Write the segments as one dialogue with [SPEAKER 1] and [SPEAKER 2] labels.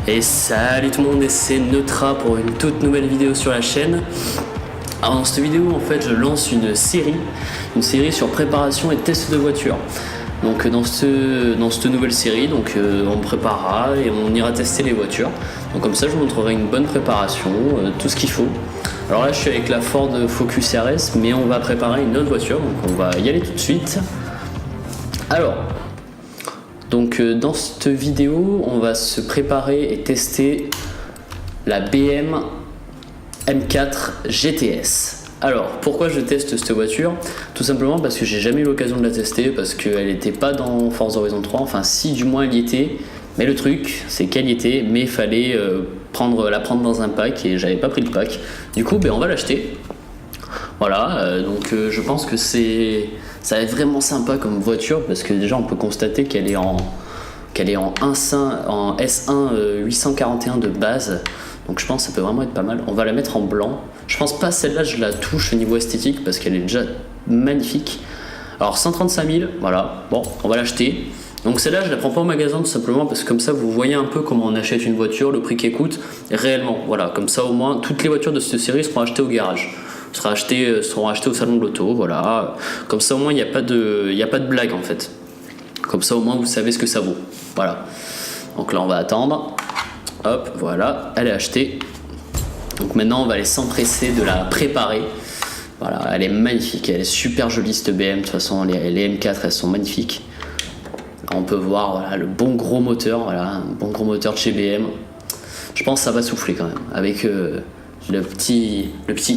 [SPEAKER 1] Et salut tout le monde, et c'est Neutra pour une toute nouvelle vidéo sur la chaîne. Alors dans cette vidéo en fait je lance une série sur préparation et test de voiture. Donc dans cette nouvelle série, on préparera et on ira tester les voitures. Donc comme ça je vous montrerai une bonne préparation, tout ce qu'il faut. Alors là je suis avec la Ford Focus RS, mais on va préparer une autre voiture, donc on va y aller tout de suite. Alors, dans cette vidéo, on va se préparer et tester la BM M4 GTS. Alors, pourquoi je teste cette voiture? Tout simplement parce que j'ai jamais eu l'occasion de la tester, parce qu'elle n'était pas dans Forza Horizon 3, enfin si du moins elle y était, mais le truc c'est qu'elle y était, mais il fallait la prendre dans un pack et j'avais pas pris le pack. Du coup, on va l'acheter. Voilà, je pense que ça va être vraiment sympa comme voiture parce que déjà on peut constater qu'elle est en S1 841 de base, donc je pense que ça peut vraiment être pas mal. On va la mettre en blanc. Je pense pas celle-là je la touche au niveau esthétique parce qu'elle est déjà magnifique. Alors 135 000, voilà, bon on va l'acheter. Donc celle-là je la prends pas au magasin tout simplement parce que comme ça vous voyez un peu comment on achète une voiture, le prix qu'elle coûte réellement. Voilà, comme ça au moins toutes les voitures de cette série seront achetées au garage. Seront achetés au salon de l'auto, voilà. Comme ça au moins il n'y a pas de blague en fait. Comme ça au moins vous savez ce que ça vaut. Voilà. Donc là on va attendre. Hop, voilà, elle est achetée. Donc maintenant on va aller s'empresser de la préparer. Voilà, elle est magnifique, elle est super jolie cette BM. De toute façon les M4 elles sont magnifiques. Là, on peut voir voilà, le bon gros moteur, voilà, un bon gros moteur de chez BM. Je pense que ça va souffler quand même. Avec le petit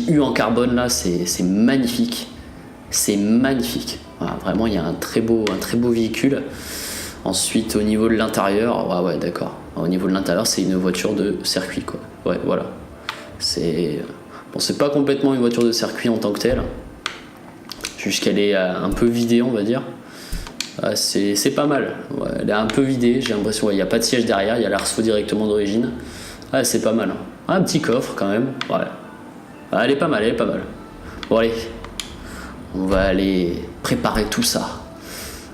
[SPEAKER 1] U en carbone là, c'est magnifique. C'est magnifique. Voilà, vraiment, il y a un très beau véhicule. Ensuite, au niveau de l'intérieur, ouais, d'accord. Au niveau de l'intérieur, c'est une voiture de circuit, quoi. Ouais, voilà. C'est pas complètement une voiture de circuit en tant que telle. Juste qu'elle est un peu vidée, on va dire. Ouais, c'est pas mal. Ouais, elle est un peu vidée. J'ai l'impression, il n'y a pas de siège derrière. Il y a l'arceau directement d'origine. Ouais, c'est pas mal. Un petit coffre quand même. Ouais. Ah, elle est pas mal. Bon allez, on va aller préparer tout ça.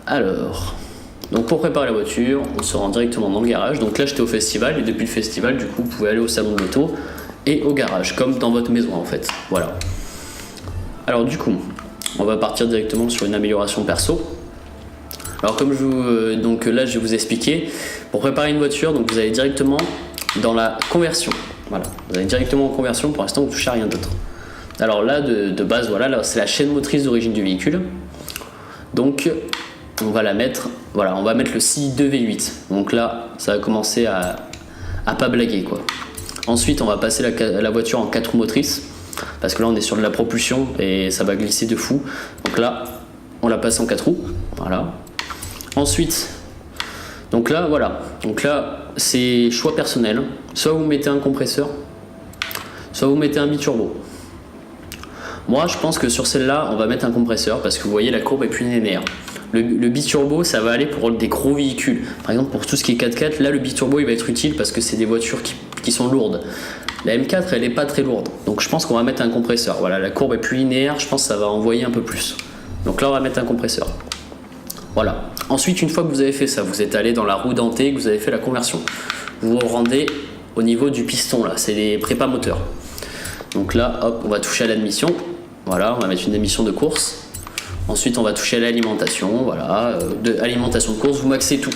[SPEAKER 1] Alors, donc pour préparer la voiture, on se rend directement dans le garage. Donc là j'étais au festival et depuis le festival du coup vous pouvez aller au salon de l'auto et au garage comme dans votre maison en fait. Voilà. Alors du coup, on va partir directement sur une amélioration perso. Alors comme là je vais vous expliquer. Pour préparer une voiture, donc vous allez directement dans la conversion. Voilà, vous allez directement en conversion, pour l'instant vous ne touchez à rien d'autre. Alors là de base, voilà, là, c'est la chaîne motrice d'origine du véhicule. Donc on va la mettre, voilà, on va mettre le CI2 V8. Donc là, ça va commencer à pas blaguer quoi. Ensuite, on va passer la voiture en 4 roues motrices. Parce que là on est sur de la propulsion et ça va glisser de fou. Donc là, on la passe en 4 roues. Voilà. Ensuite, donc là, voilà. Donc là, c'est choix personnel. Soit vous mettez un compresseur, soit vous mettez un biturbo. Moi, je pense que sur celle-là, on va mettre un compresseur parce que vous voyez, la courbe est plus linéaire. Le biturbo, ça va aller pour des gros véhicules. Par exemple, pour tout ce qui est 4x4, là, le biturbo, il va être utile parce que c'est des voitures qui sont lourdes. La M4, elle n'est pas très lourde. Donc, je pense qu'on va mettre un compresseur. Voilà, la courbe est plus linéaire. Je pense que ça va envoyer un peu plus. Donc là, on va mettre un compresseur. Voilà. Ensuite, une fois que vous avez fait ça, vous êtes allé dans la roue dentée, que vous avez fait la conversion. Vous vous rendez au niveau du piston, là. C'est les prépas moteurs. Donc là, hop, on va toucher à l'admission. Voilà, on va mettre une admission de course. Ensuite, on va toucher à l'alimentation. Voilà, alimentation de course, vous maxez tout.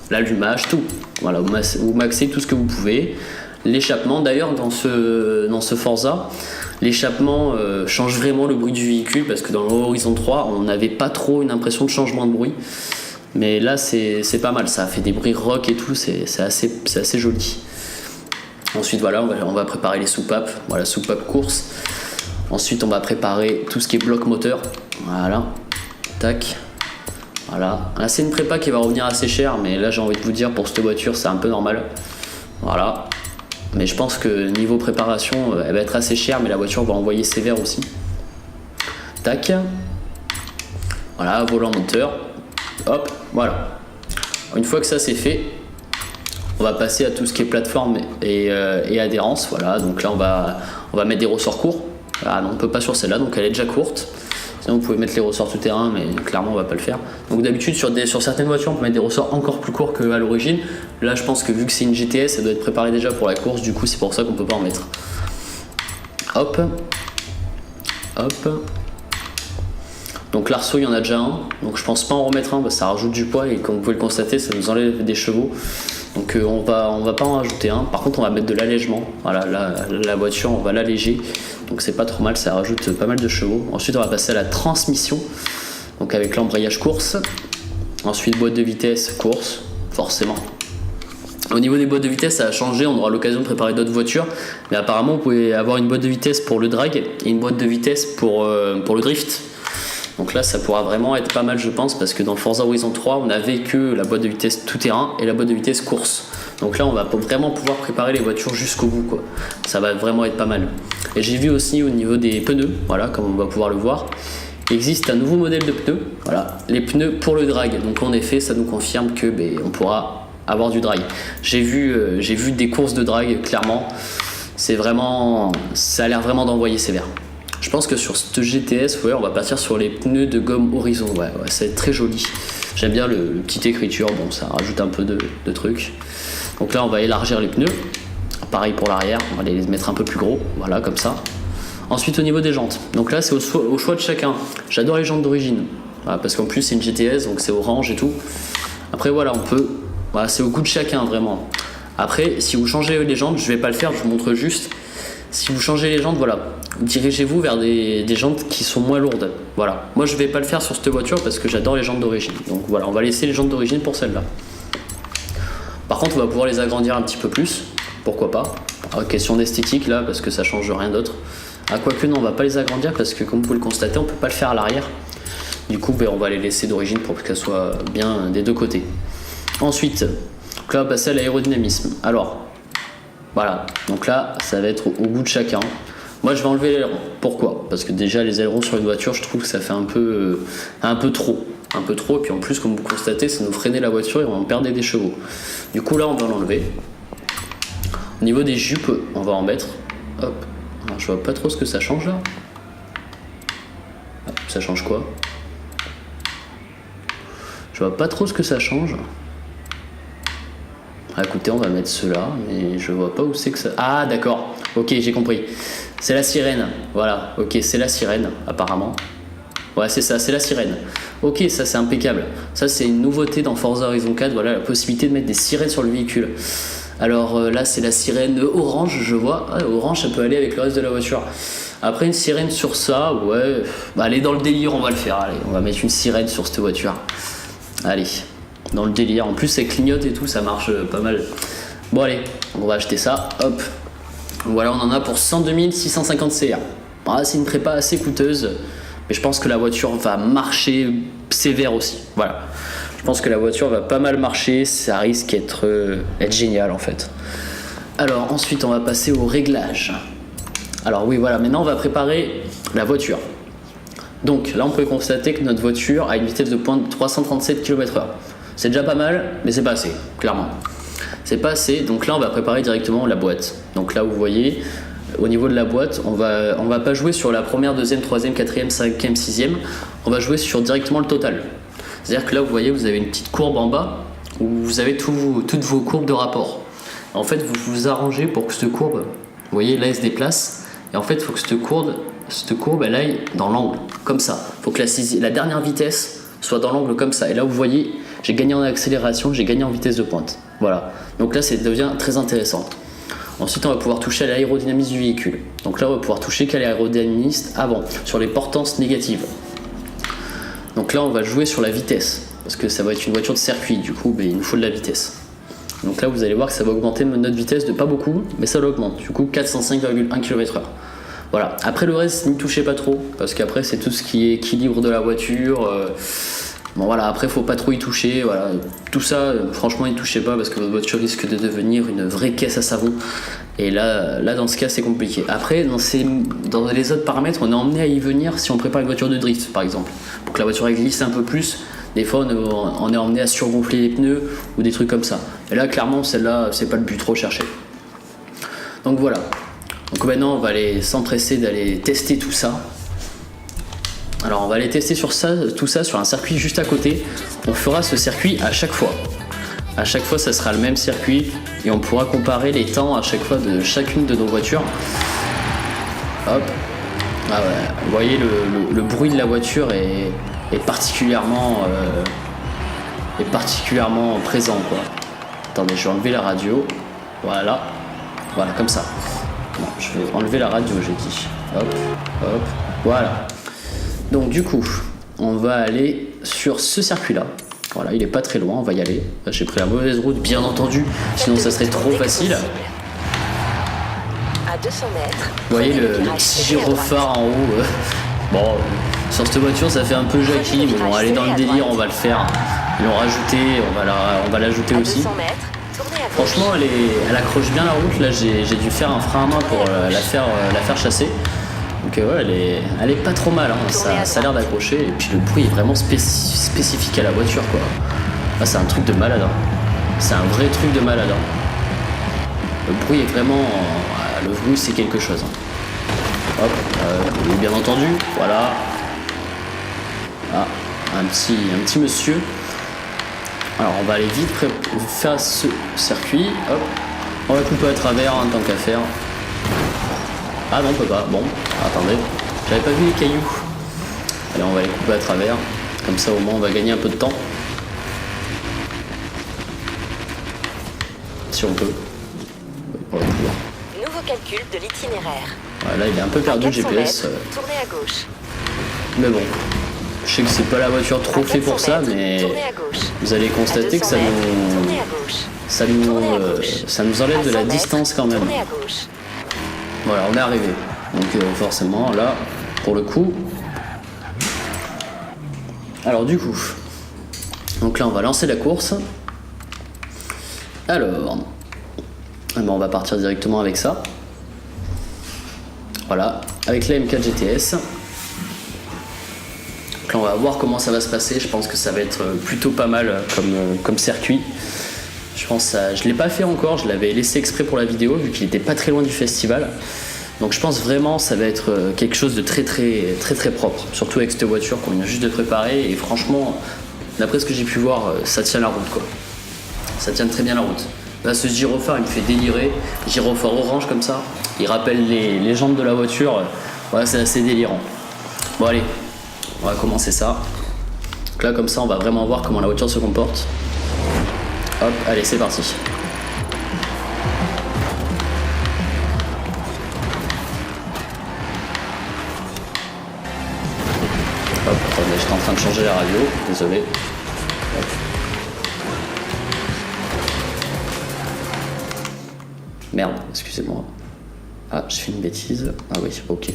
[SPEAKER 1] L'allumage, tout. Voilà, vous maxez tout ce que vous pouvez. L'échappement, d'ailleurs, dans ce Forza, l'échappement change vraiment le bruit du véhicule parce que dans le Horizon 3, on n'avait pas trop une impression de changement de bruit. Mais là, c'est pas mal. Ça fait des bruits rock et tout. C'est assez joli. Ensuite, voilà, on va préparer les soupapes. Voilà, soupape course. Ensuite, on va préparer tout ce qui est bloc moteur. Voilà, tac. Voilà. Là, c'est une prépa qui va revenir assez cher, mais là, j'ai envie de vous dire, pour cette voiture, c'est un peu normal. Voilà. Mais je pense que niveau préparation, elle va être assez chère, mais la voiture va envoyer sévère aussi. Tac. Voilà, volant moteur. Hop, voilà. Une fois que ça c'est fait, on va passer à tout ce qui est plateforme et adhérence. Voilà, donc là on va mettre des ressorts courts. Ah non, on peut pas sur celle-là, donc elle est déjà courte. Sinon vous pouvez mettre les ressorts tout terrain, mais clairement on va pas le faire. Donc d'habitude sur certaines voitures on peut mettre des ressorts encore plus courts qu'à l'origine. Là je pense que vu que c'est une GTS, ça doit être préparé déjà pour la course, du coup c'est pour ça qu'on peut pas en mettre. Hop. Hop. Donc l'arceau il y en a déjà un, donc je pense pas en remettre un parce que ça rajoute du poids et comme vous pouvez le constater ça nous enlève des chevaux. Donc on va pas en rajouter un. Par contre on va mettre de l'allègement. Voilà, la voiture on va l'alléger. Donc c'est pas trop mal, ça rajoute pas mal de chevaux. Ensuite on va passer à la transmission. Donc avec l'embrayage course. Ensuite boîte de vitesse course, forcément. Au niveau des boîtes de vitesse ça a changé, on aura l'occasion de préparer d'autres voitures. Mais apparemment vous pouvez avoir une boîte de vitesse pour le drag et une boîte de vitesse pour le drift. Donc là ça pourra vraiment être pas mal je pense parce que dans Forza Horizon 3 on avait que la boîte de vitesse tout terrain et la boîte de vitesse course. Donc là on va vraiment pouvoir préparer les voitures jusqu'au bout quoi. Ça va vraiment être pas mal. Et j'ai vu aussi au niveau des pneus, voilà comme on va pouvoir le voir, il existe un nouveau modèle de pneus, voilà, les pneus pour le drag. Donc en effet ça nous confirme que on pourra avoir du drag. J'ai vu des courses de drag clairement, ça a l'air vraiment d'envoyer sévère. Je pense que sur cette GTS, on va partir sur les pneus de gomme Horizon. Ouais, ça va être très joli. J'aime bien le petite écriture, bon, ça rajoute un peu de trucs. Donc là, on va élargir les pneus. Pareil pour l'arrière, on va les mettre un peu plus gros, voilà, comme ça. Ensuite, au niveau des jantes. Donc là, c'est au choix de chacun. J'adore les jantes d'origine, voilà, parce qu'en plus, c'est une GTS, donc c'est orange et tout. Après, voilà, voilà, c'est au goût de chacun, vraiment. Après, si vous changez les jantes, je vais pas le faire, je vous montre juste. Si vous changez les jantes, voilà, dirigez-vous vers des jantes qui sont moins lourdes. Voilà. Moi, je vais pas le faire sur cette voiture parce que j'adore les jantes d'origine. Donc voilà, on va laisser les jantes d'origine pour celle-là. Par contre, on va pouvoir les agrandir un petit peu plus. Pourquoi pas. Question d'esthétique là, parce que ça change rien d'autre. Ah, quoique non, on va pas les agrandir parce que comme vous pouvez le constater, on peut pas le faire à l'arrière. Du coup, on va les laisser d'origine pour qu'elles soient bien des deux côtés. Ensuite, là, on va passer à l'aérodynamisme. Alors, voilà, donc là, ça va être au goût de chacun. Moi, je vais enlever l'aileron. Pourquoi ? Parce que déjà, les ailerons sur une voiture, je trouve que ça fait un peu trop. Un peu trop, et puis en plus, comme vous constatez, ça nous freinait la voiture et on perdait des chevaux. Du coup, là, on va l'enlever. Au niveau des jupes, on va en mettre. Hop. Alors, je vois pas trop ce que ça change là. Ça change quoi ? Je vois pas trop ce que ça change. Ah, écoutez, on va mettre ceux-là, mais je vois pas où c'est que ça... Ah, d'accord. Ok, j'ai compris. C'est la sirène. Voilà. Ok, c'est la sirène, apparemment. Ouais, c'est ça, c'est la sirène. Ok, ça, c'est impeccable. Ça, c'est une nouveauté dans Forza Horizon 4. Voilà, la possibilité de mettre des sirènes sur le véhicule. Alors là, c'est la sirène orange, je vois. Ah, orange, ça peut aller avec le reste de la voiture. Après, une sirène sur ça, ouais... allez, dans le délire, on va le faire. Allez, on va mettre une sirène sur cette voiture. Allez. Dans le délire, en plus ça clignote et tout, ça marche pas mal. Bon allez, on va acheter ça, hop. Voilà, on en a pour 102 650 CR. Ah, c'est une prépa assez coûteuse, mais je pense que la voiture va marcher sévère aussi. Voilà, je pense que la voiture va pas mal marcher, ça risque d'être génial en fait. Alors ensuite on va passer au réglage. Alors oui voilà, maintenant on va préparer la voiture. Donc là on peut constater que notre voiture a une vitesse de pointe de 337 km/h. C'est déjà pas mal, mais c'est pas assez, clairement. C'est pas assez, donc là on va préparer directement la boîte. Donc là vous voyez, au niveau de la boîte, on va pas jouer sur la première, deuxième, troisième, quatrième, cinquième, sixième. On va jouer sur directement le total. C'est-à-dire que là vous voyez, vous avez une petite courbe en bas où vous avez toutes vos courbes de rapport. En fait, vous vous arrangez pour que cette courbe, vous voyez, là elle se déplace. Et en fait, il faut que cette courbe elle aille dans l'angle, comme ça. Il faut que la dernière vitesse soit dans l'angle comme ça. Et là vous voyez, j'ai gagné en accélération, j'ai gagné en vitesse de pointe. Voilà. Donc là, ça devient très intéressant. Ensuite, on va pouvoir toucher à l'aérodynamisme du véhicule. Donc là, on va pouvoir toucher qu'à l'aérodynamisme avant, sur les portances négatives. Donc là, on va jouer sur la vitesse, parce que ça va être une voiture de circuit. Du coup, il nous faut de la vitesse. Donc là, vous allez voir que ça va augmenter notre vitesse de pas beaucoup, mais ça l'augmente. Du coup, 405,1 km/h. Voilà. Après le reste, n'y touchez pas trop, parce qu'après, c'est tout ce qui est équilibre de la voiture. Bon voilà, après faut pas trop y toucher, voilà. Tout ça, franchement n'y touchez pas parce que votre voiture risque de devenir une vraie caisse à savon. Et là dans ce cas c'est compliqué. Après dans les autres paramètres, on est emmené à y venir si on prépare une voiture de drift par exemple. Pour que la voiture elle glisse un peu plus, des fois on est emmené à surgonfler les pneus ou des trucs comme ça. Et là clairement celle-là c'est pas le but trop recherché. Donc voilà. Donc maintenant on va aller s'empresser d'aller tester tout ça. Alors on va aller tester sur ça, tout ça sur un circuit juste à côté. On fera ce circuit à chaque fois. À chaque fois ça sera le même circuit et on pourra comparer les temps à chaque fois de chacune de nos voitures. Hop. Ah ouais, vous voyez le bruit de la voiture est particulièrement présent quoi. Attendez, je vais enlever la radio. Voilà. Voilà, comme ça. Non, je vais enlever la radio, j'ai dit. Hop, hop, voilà. Donc du coup, on va aller sur ce circuit-là. Voilà, il est pas très loin, on va y aller. J'ai pris la mauvaise route, bien entendu, sinon ça serait trop facile.
[SPEAKER 2] À 200 mètres.
[SPEAKER 1] Vous voyez le petit gyrophare en haut. Bon, sur cette voiture, ça fait un peu Jackie, mais bon, aller dans le délire, on va le faire. Ils l'ont rajouté, on va l'ajouter aussi. Franchement, elle accroche bien la route. Là, j'ai dû faire un frein à main pour la faire chasser. Donc ouais, elle est pas trop mal. Hein. Ça a l'air d'accrocher. Et puis le bruit est vraiment spécifique à la voiture, quoi. Ah, c'est un truc de malade. Hein. C'est un vrai truc de malade. Hein. Le bruit est vraiment. Le bruit, c'est quelque chose. Hein. Hop, bien entendu. Voilà. Ah, un petit monsieur. Alors on va aller vite faire ce circuit. Hop. On va couper à travers hein, tant qu'à faire. Ah non on peut pas. Bon, attendez. J'avais pas vu les cailloux. Allez on va les couper à travers. Comme ça au moins on va gagner un peu de temps. Si on peut.
[SPEAKER 2] Nouveau calcul de l'itinéraire.
[SPEAKER 1] Voilà, il est un peu perdu le GPS.
[SPEAKER 2] Tournez à gauche.
[SPEAKER 1] Mais bon. Je sais que c'est pas la voiture trop fait pour ça, mais vous allez constater que ça nous enlève de la distance quand même. Voilà, on est arrivé. Donc forcément, là, pour le coup. Alors du coup, donc là on va lancer la course. Alors, on va partir directement avec ça. Voilà, avec la M4 GTS. Donc là, on va voir comment ça va se passer. Je pense que ça va être plutôt pas mal comme circuit. Je pense je l'ai pas fait encore. Je l'avais laissé exprès pour la vidéo vu qu'il était pas très loin du festival. Donc je pense vraiment ça va être quelque chose de très propre. Surtout avec cette voiture qu'on vient juste de préparer. Et franchement, d'après ce que j'ai pu voir, ça tient la route quoi. Ça tient très bien la route. Là, ce gyrophare, il me fait délirer. Gyrophare orange comme ça. Il rappelle les jantes de la voiture. Voilà, c'est assez délirant. Bon allez. On va commencer ça. Donc là comme ça on va vraiment voir comment la voiture se comporte. Hop, allez c'est parti. Hop, attendez, j'étais en train de changer la radio, désolé. Hop. Merde, excusez-moi. Ah, j'ai fait une bêtise. Ah oui, ok.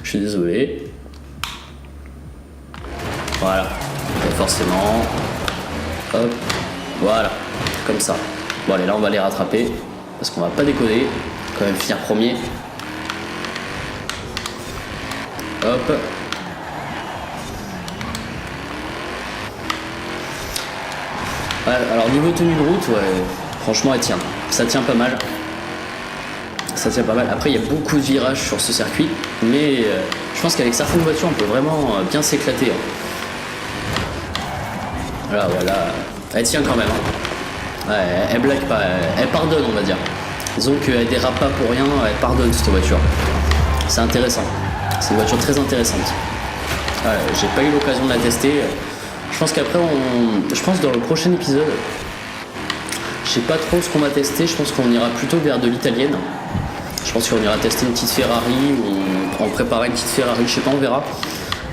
[SPEAKER 1] Je suis désolé. Voilà, et forcément, hop, voilà, comme ça. Bon allez, là on va les rattraper, parce qu'on va pas déconner, quand même finir premier. Hop. Ouais, alors niveau tenue de route, ouais, franchement elle tient, ça tient pas mal. Ça tient pas mal. Après il y a beaucoup de virages sur ce circuit, mais je pense qu'avec certaines voitures on peut vraiment bien s'éclater. Hein. Voilà, elle tient quand même. Ouais, elle blague pas, elle pardonne on va dire. Disons qu'elle dérape pas pour rien, elle pardonne cette voiture. C'est intéressant, c'est une voiture très intéressante. Ouais, j'ai pas eu l'occasion de la tester. Je pense qu'après, je pense dans le prochain épisode, je sais pas trop ce qu'on va tester, je pense qu'on ira plutôt vers de l'italienne. Je pense qu'on ira tester une petite Ferrari, ou on préparera une petite Ferrari, je sais pas, on verra.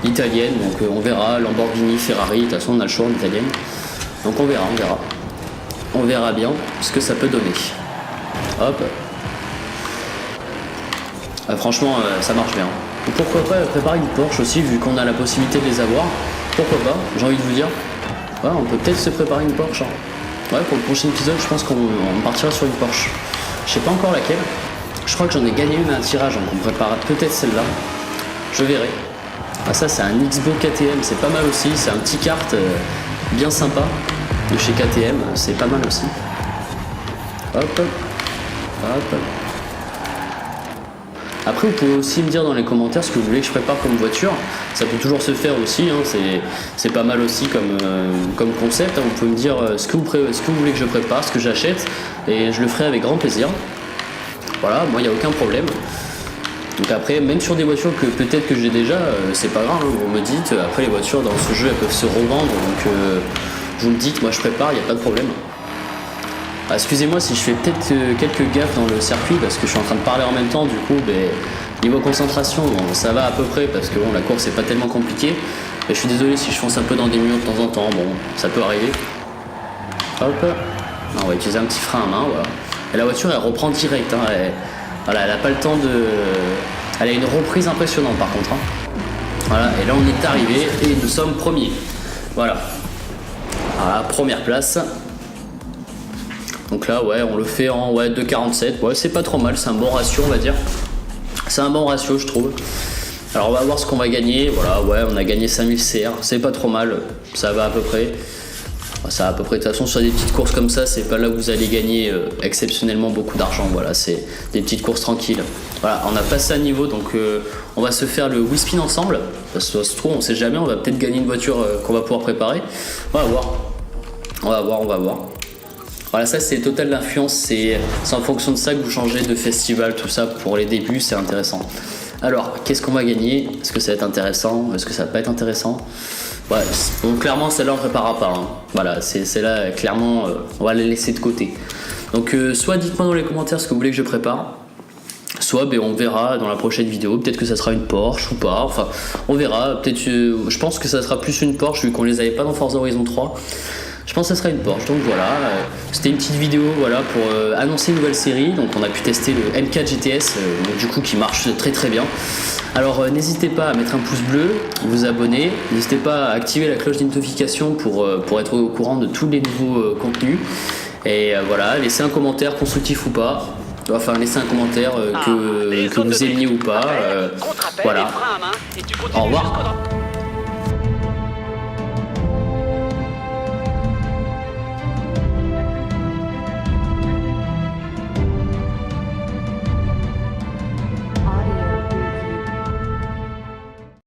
[SPEAKER 1] Italienne, donc on verra, Lamborghini, Ferrari, de toute façon on a le choix en italienne. Donc on verra. On verra bien ce que ça peut donner. Hop. Franchement, ça marche bien. Et pourquoi pas préparer une Porsche aussi, vu qu'on a la possibilité de les avoir. Pourquoi pas, j'ai envie de vous dire. Ouais, on peut peut-être se préparer une Porsche. Hein. Ouais, pour le prochain épisode, je pense qu'on partira sur une Porsche. Je sais pas encore laquelle. Je crois que j'en ai gagné une à un tirage, donc on préparera peut-être celle-là. Je verrai. Ah ça c'est un Xbo KTM, c'est pas mal aussi, c'est un petit kart bien sympa de chez KTM, c'est pas mal aussi. Hop, hop. Après, vous pouvez aussi me dire dans les commentaires ce que vous voulez que je prépare comme voiture. Ça peut toujours se faire aussi, hein. C'est pas mal aussi comme concept, hein. Vous pouvez me dire ce que vous voulez que je prépare, ce que j'achète, et je le ferai avec grand plaisir. Voilà, moi il n'y a aucun problème. Donc après, même sur des voitures que peut-être que j'ai déjà, c'est pas grave, hein. Vous me dites, après les voitures dans ce jeu elles peuvent se revendre, donc vous me dites, moi je prépare, il n'y a pas de problème. Ah, excusez-moi si je fais peut-être quelques gaffes dans le circuit parce que je suis en train de parler en même temps, du coup niveau concentration bon, ça va à peu près parce que bon, la course c'est pas tellement compliqué, mais je suis désolé si je fonce un peu dans des murs de temps en temps, bon ça peut arriver. Hop, on va utiliser un petit frein à main, voilà. Et la voiture elle reprend direct, hein. Voilà, elle a pas le temps de... Elle a une reprise impressionnante par contre, hein. Voilà, et là on est arrivé et nous sommes premiers. Voilà, première place. Donc là, ouais, on le fait en 2,47. Ouais, c'est pas trop mal, c'est un bon ratio, on va dire. C'est un bon ratio, je trouve. Alors, on va voir ce qu'on va gagner. Voilà, ouais, on a gagné 5000 CR. C'est pas trop mal, ça va à peu près. Ça va à peu près. De toute façon, sur des petites courses comme ça, c'est pas là où vous allez gagner exceptionnellement beaucoup d'argent. Voilà, c'est des petites courses tranquilles. Voilà, on a passé un niveau, donc on va se faire le Wispin ensemble. Parce que ça se trouve, on sait jamais, on va peut-être gagner une voiture qu'on va pouvoir préparer. On va voir. On va voir. Voilà, ça c'est total d'influence, c'est en fonction de ça que vous changez de festival, tout ça pour les débuts, c'est intéressant. Alors, qu'est-ce qu'on va gagner? Est-ce que ça va être intéressant? Est-ce que ça va pas être intéressant? Ouais, bon, clairement, celle-là on ne préparera pas, hein. Voilà, celle-là, clairement, on va la laisser de côté. Donc, soit dites-moi dans les commentaires ce que vous voulez que je prépare, soit on verra dans la prochaine vidéo, peut-être que ça sera une Porsche ou pas, enfin, on verra, peut-être, je pense que ça sera plus une Porsche vu qu'on les avait pas dans Forza Horizon 3. Je pense que ça sera une Porsche, donc voilà, c'était une petite vidéo voilà, pour annoncer une nouvelle série, donc on a pu tester le M4 GTS, du coup qui marche très très bien. Alors n'hésitez pas à mettre un pouce bleu, vous abonner, n'hésitez pas à activer la cloche de notification pour être au courant de tous les nouveaux contenus, et voilà, laissez un commentaire constructif ou pas, enfin laissez un commentaire que vous aimiez ou pas, voilà, au revoir.